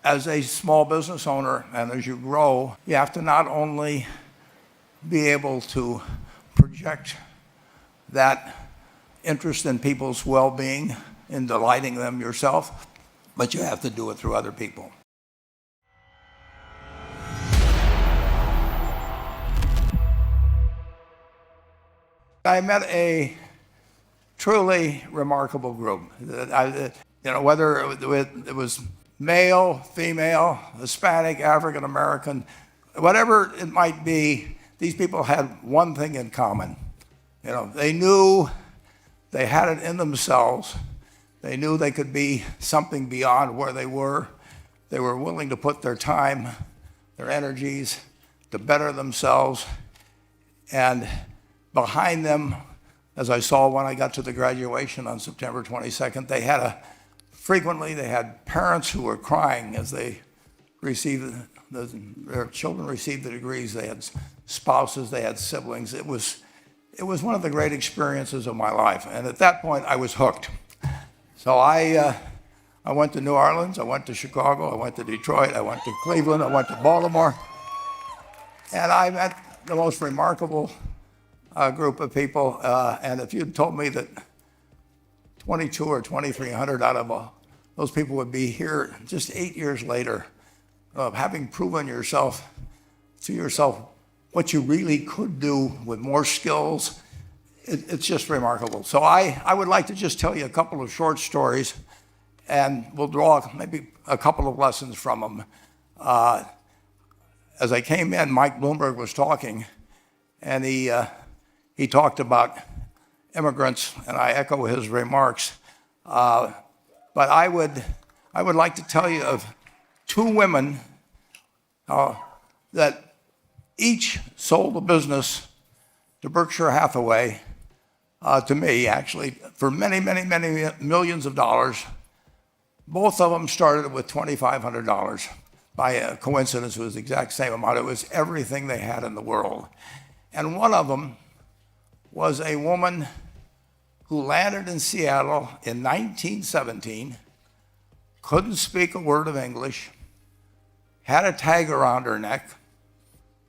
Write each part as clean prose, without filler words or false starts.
as a small business owner and as you grow, you have to not only be able to project that interest in people's well-being, in delighting them yourself, but you have to do it through other people. I met a truly remarkable group. Whether it was male, female, Hispanic, African American, whatever it might be, these people had one thing in common. They knew they had it in themselves. They knew they could be something beyond where they were. They were willing to put their time, their energies to better themselves. And behind them, as I saw when I got to the graduation on September 22nd, frequently they had parents who were crying as they received their children received the degrees. They had spouses, they had siblings. It was one of the great experiences of my life. And at that point, I was hooked. So I went to New Orleans, I went to Chicago, I went to Detroit, I went to Cleveland, I went to Baltimore. And I met the most remarkable group of people. And if you'd told me that 22 or 2,300 out of those people would be here just 8 years later, having proven to yourself what you really could do with more skills, it's just remarkable. So I would like to just tell you a couple of short stories, and we'll draw maybe a couple of lessons from them. As I came in, Mike Bloomberg was talking, and he talked about immigrants, and I echo his remarks. But I would like to tell you of two women that each sold a business to Berkshire Hathaway, to me actually, for many, many, many millions of dollars. Both of them started with $2,500. By a coincidence, it was the exact same amount. It was everything they had in the world. And one of them was a woman who landed in Seattle in 1917, couldn't speak a word of English, had a tag around her neck.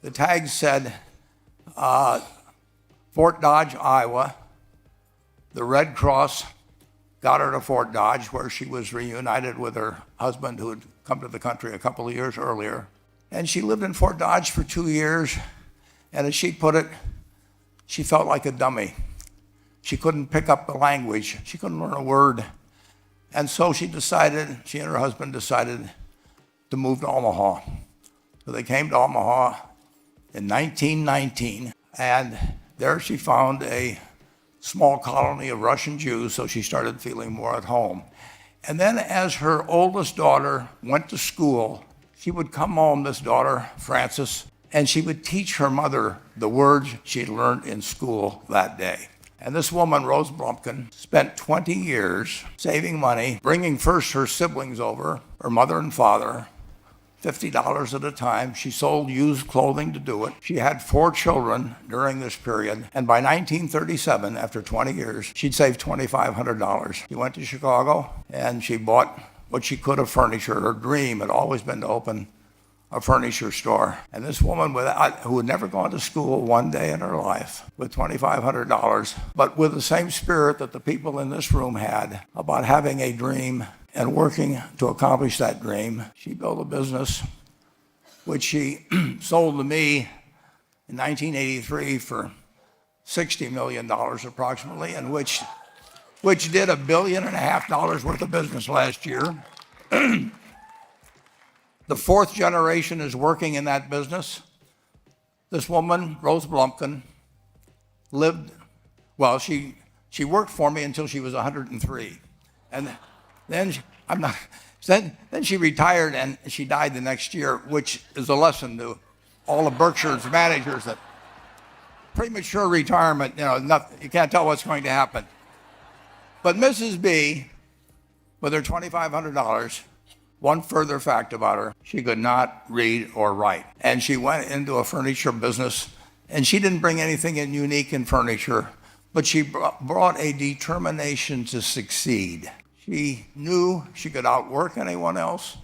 The tag said, Fort Dodge, Iowa. The Red Cross got her to Fort Dodge, where she was reunited with her husband who had come to the country a couple of years earlier. And she lived in Fort Dodge for 2 years. And as she put it, she felt like a dummy. She couldn't pick up the language. She couldn't learn a word. And so she and her husband decided to move to Omaha. So they came to Omaha in 1919, and there she found a small colony of Russian Jews, so she started feeling more at home. And then as her oldest daughter went to school, she would come home, this daughter, Frances, and she would teach her mother the words she'd learned in school that day. And this woman, Rose Blumpkin, spent 20 years saving money, bringing first her siblings over, her mother and father, $50 at a time. She sold used clothing to do it. She had 4 children during this period. And by 1937, after 20 years, she'd saved $2,500. She went to Chicago and she bought what she could of furniture. Her dream had always been to open a furniture store. And this woman who had never gone to school one day in her life, with $2,500, but with the same spirit that the people in this room had about having a dream and working to accomplish that dream, she built a business which she sold to me in 1983 for $60 million approximately, and which did $1.5 billion worth of business last year. The 4th generation is working in that business. This woman, Rose Blumpkin, she worked for me until she was 103. And then she retired and she died the next year, which is a lesson to all of Berkshire's managers that premature retirement, you can't tell what's going to happen. But Mrs. B, with her $2,500, one further fact about her, she could not read or write. And she went into a furniture business, and she didn't bring anything unique in furniture, but she brought a determination to succeed. She knew she could outwork anyone else.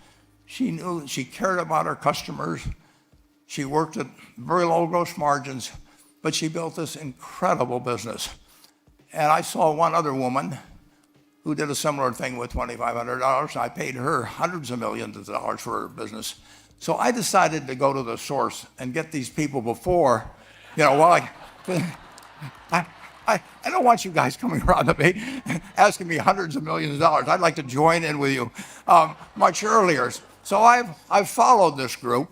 She knew, she cared about her customers. She worked at very low gross margins, but she built this incredible business. And I saw one other woman who did a similar thing with $2,500. I paid her hundreds of millions of dollars for her business. So I decided to go to the source and get these people before, well, I don't want you guys coming around to me asking me hundreds of millions of dollars. I'd like to join in with you much earlier. So I've followed this group,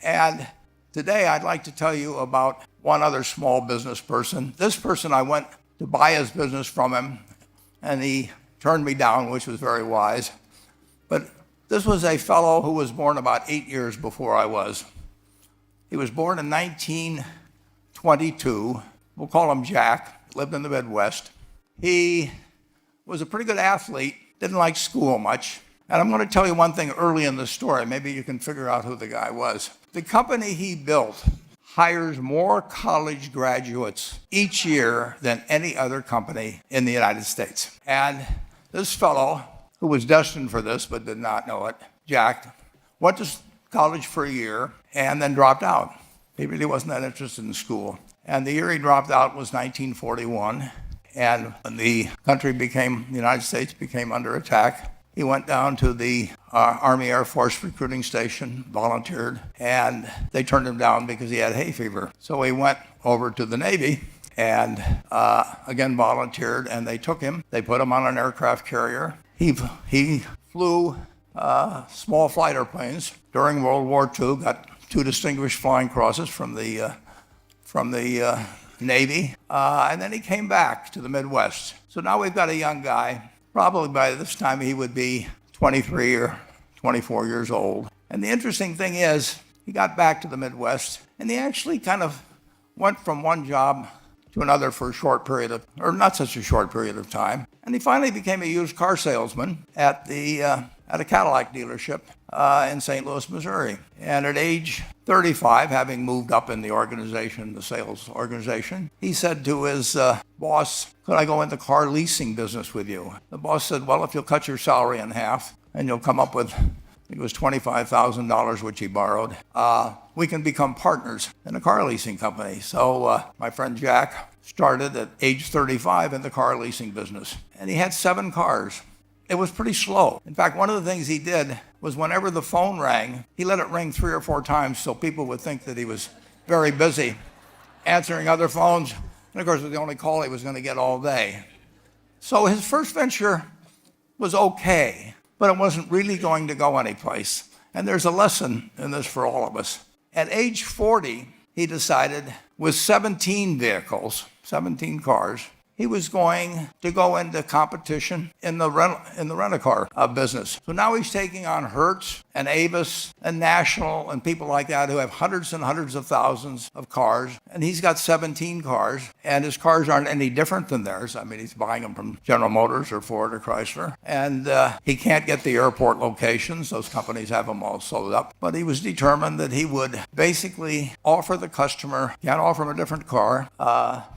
and today I'd like to tell you about one other small business person. This person, I went to buy his business from him, and he turned me down, which was very wise. But this was a fellow who was born about 8 years before I was. He was born in 1922. We'll call him Jack, lived in the Midwest. He was a pretty good athlete, didn't like school much. And I'm going to tell you one thing early in the story. Maybe you can figure out who the guy was. The company he built hires more college graduates each year than any other company in the United States. And this fellow, who was destined for this but did not know it, Jack, went to college for a year and then dropped out. He really wasn't that interested in school. And the year he dropped out was 1941. And when the United States became under attack, he went down to the Army Air Force recruiting station, volunteered, and they turned him down because he had hay fever. So he went over to the Navy and again volunteered, and they took him. They put him on an aircraft carrier. He flew small flight airplanes during World War II, got 2 distinguished flying crosses from the Navy, and then he came back to the Midwest. So now we've got a young guy. Probably by this time he would be 23 or 24 years old. And the interesting thing is, he got back to the Midwest, and he actually kind of went from one job to another for a short period of, or not such a short period of time. And he finally became a used car salesman at a Cadillac dealership in St. Louis, Missouri. And at age 35, having moved up in the organization, the sales organization, he said to his boss, "Could I go into the car leasing business with you?" The boss said, "Well, if you'll cut your salary in half and you'll come up with," I think it was $25,000, which he borrowed, "we can become partners in a car leasing company." So my friend Jack started at age 35 in the car leasing business. And he had 7 cars. It was pretty slow. In fact, one of the things he did was whenever the phone rang, he let it ring 3 or 4 times so people would think that he was very busy answering other phones. And of course, it was the only call he was going to get all day. So his first venture was okay, but it wasn't really going to go anyplace. And there's a lesson in this for all of us. At age 40, he decided with 17 vehicles, 17 cars, he was going to go into competition in the rent-a-car business. So now he's taking on Hertz and Avis and National and people like that who have hundreds and hundreds of thousands of cars. And he's got 17 cars, and his cars aren't any different than theirs. I mean, he's buying them from General Motors or Ford or Chrysler. And he can't get the airport locations. Those companies have them all sold up. But he was determined that he would basically offer the customer, can't offer him a different car,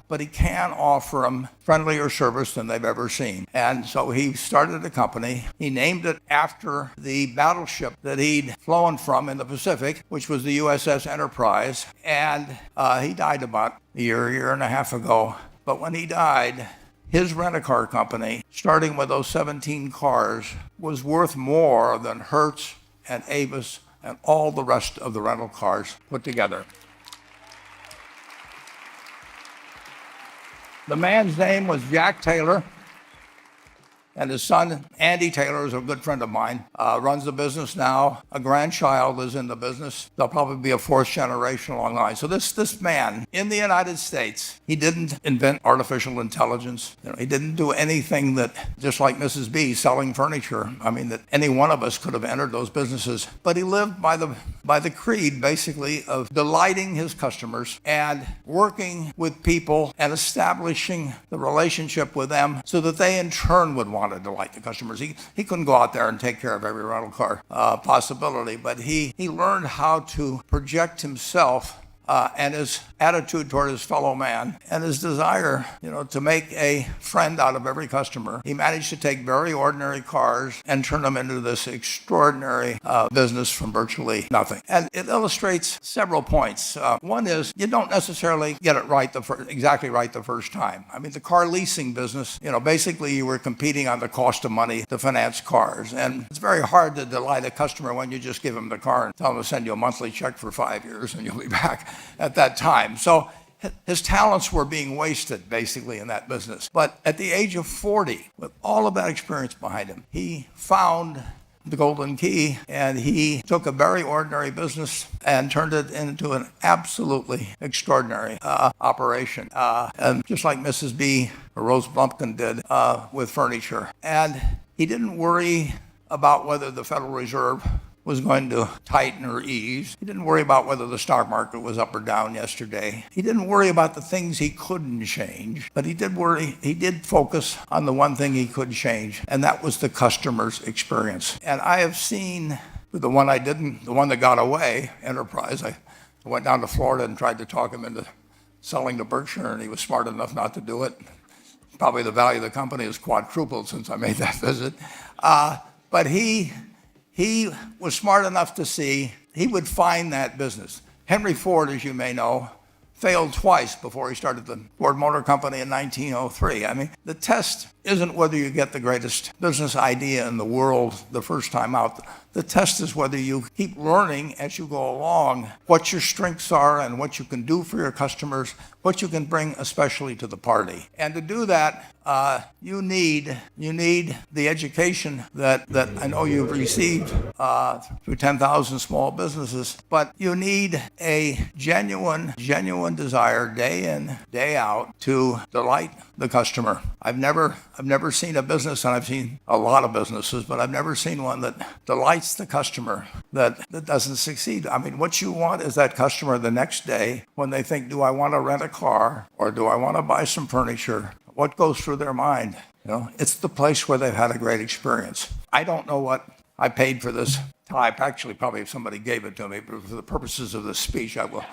but he can offer them friendlier service than they've ever seen. And so he started a company. He named it after the battleship that he'd flown from in the Pacific, which was the USS Enterprise. And he died about a year and a half ago. But when he died, his rent-a-car company, starting with those 17 cars, was worth more than Hertz and Avis and all the rest of the rental cars put together. The man's name was Jack Taylor, and his son, Andy Taylor, is a good friend of mine, runs the business now. A grandchild is in the business. There'll probably be a 4th generation along the line. So this man, in the United States, he didn't invent artificial intelligence. He didn't do anything that, just like Mrs. B selling furniture, I mean, that any one of us could have entered those businesses. But he lived by the creed, basically, of delighting his customers and working with people and establishing the relationship with them so that they, in turn, would want to delight the customers. He couldn't go out there and take care of every rental car possibility, but he learned how to project himself and his attitude toward his fellow man and his desire, to make a friend out of every customer. He managed to take very ordinary cars and turn them into this extraordinary business from virtually nothing. And it illustrates several points. One is you don't necessarily get it right exactly right the first time. I mean, the car leasing business, basically you were competing on the cost of money to finance cars. And it's very hard to delight a customer when you just give them the car and tell them to send you a monthly check for 5 years and you'll be back at that time. So his talents were being wasted basically in that business. But at the age of 40, with all of that experience behind him, he found the golden key, and he took a very ordinary business and turned it into an absolutely extraordinary operation. And just like Mrs. B, or Rose Blumpkin did with furniture. And he didn't worry about whether the Federal Reserve was going to tighten or ease. He didn't worry about whether the stock market was up or down yesterday. He didn't worry about the things he couldn't change, but he did focus on the one thing he could change, and that was the customer's experience. And I have seen the one that got away, Enterprise. I went down to Florida and tried to talk him into selling to Berkshire, and he was smart enough not to do it. Probably the value of the company has quadrupled since I made that visit. But he was smart enough to see he would find that business. Henry Ford, as you may know, failed twice before he started the Ford Motor Company in 1903. I mean, the test isn't whether you get the greatest business idea in the world the first time out. The test is whether you keep learning as you go along what your strengths are and what you can do for your customers, what you can bring especially to the party. And to do that, you need the education that I know you've received through 10,000 small businesses, but you need a genuine desire day in, day out to delight the customer. I've never seen a business, and I've seen a lot of businesses, but I've never seen one that delights the customer that doesn't succeed. I mean, what you want is that customer the next day when they think, do I want to rent a car or do I want to buy some furniture? What goes through their mind? It's the place where they've had a great experience. I don't know what I paid for this tie. Actually, probably if somebody gave it to me, but for the purposes of this speech, I will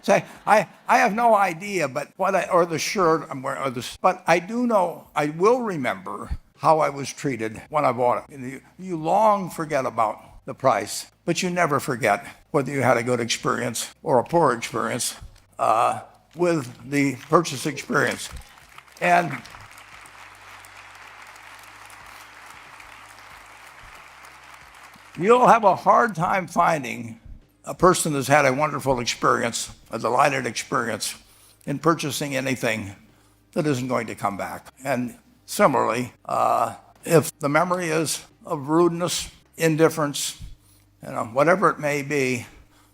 say I have no idea, but or the shirt I'm wearing, but I do know, I will remember how I was treated when I bought it. You long forget about the price, but you never forget whether you had a good experience or a poor experience with the purchase experience. And you'll have a hard time finding a person that's had a wonderful experience, a delighted experience in purchasing anything that isn't going to come back. And similarly, if the memory is of rudeness, indifference, whatever it may be,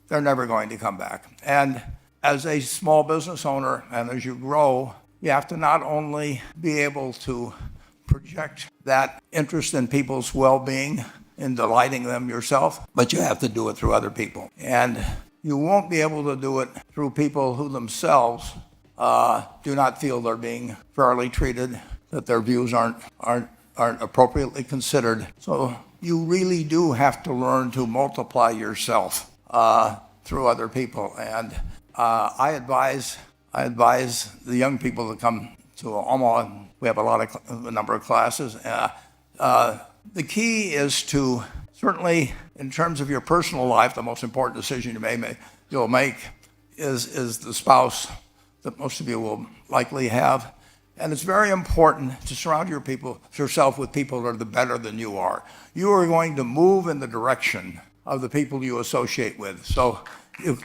they're never going to come back. And as a small business owner, and as you grow, you have to not only be able to project that interest in people's well-being, in delighting them yourself, but you have to do it through other people. And you won't be able to do it through people who themselves do not feel they're being fairly treated, that their views aren't appropriately considered. So you really do have to learn to multiply yourself through other people. And I advise the young people that come to Omaha. We have a number of classes. The key is to, certainly in terms of your personal life, the most important decision you'll make is the spouse that most of you will likely have. And it's very important to surround yourself with people that are better than you are. You are going to move in the direction of the people you associate with. So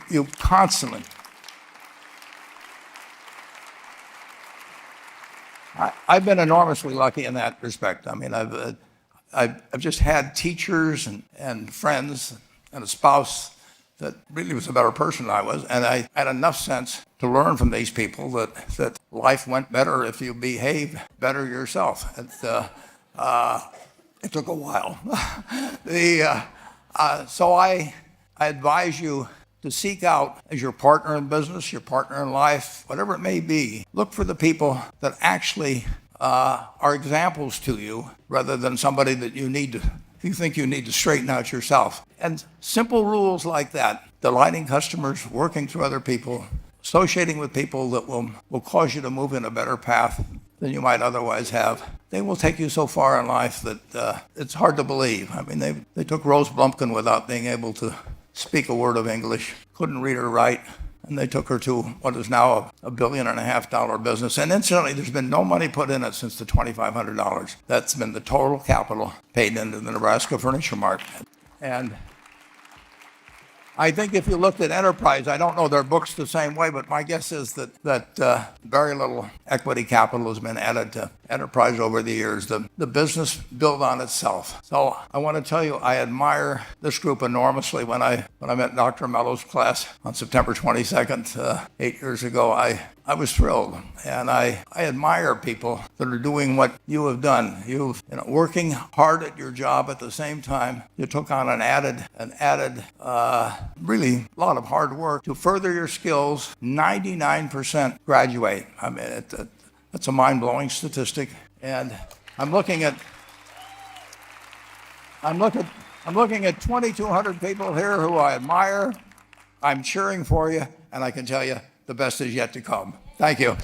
you constantly. I've been enormously lucky in that respect. I mean, I've just had teachers and friends and a spouse that really was a better person than I was, and I had enough sense to learn from these people that life went better if you behave better yourself. It took a while. So I advise you to seek out, as your partner in business, your partner in life, whatever it may be, look for the people that actually are examples to you rather than somebody that you think you need to straighten out yourself. And simple rules like that delighting customers, working through other people, associating with people that will cause you to move in a better path than you might otherwise have. They will take you so far in life that it's hard to believe. I mean, they took Rose Blumpkin without being able to speak a word of English, couldn't read or write, and they took her to what is now a $1.5 billion business. And incidentally, there's been no money put in it since the $2,500. That's been the total capital paid into the Nebraska Furniture Mart. And I think if you looked at Enterprise, I don't know their books the same way, but my guess is that very little equity capital has been added to Enterprise over the years. The business built on itself. So I want to tell you, I admire this group enormously. When I met Dr. Mello's class on September 22nd, 8 years ago, I was thrilled, and I admire people that are doing what you have done. Working hard at your job at the same time. You took on an added, really a lot of hard work to further your skills. 99% graduate. I mean, that's a mind-blowing statistic. And I'm looking at 2,200 people here who I admire. I'm cheering for you, and I can tell you the best is yet to come. Thank you.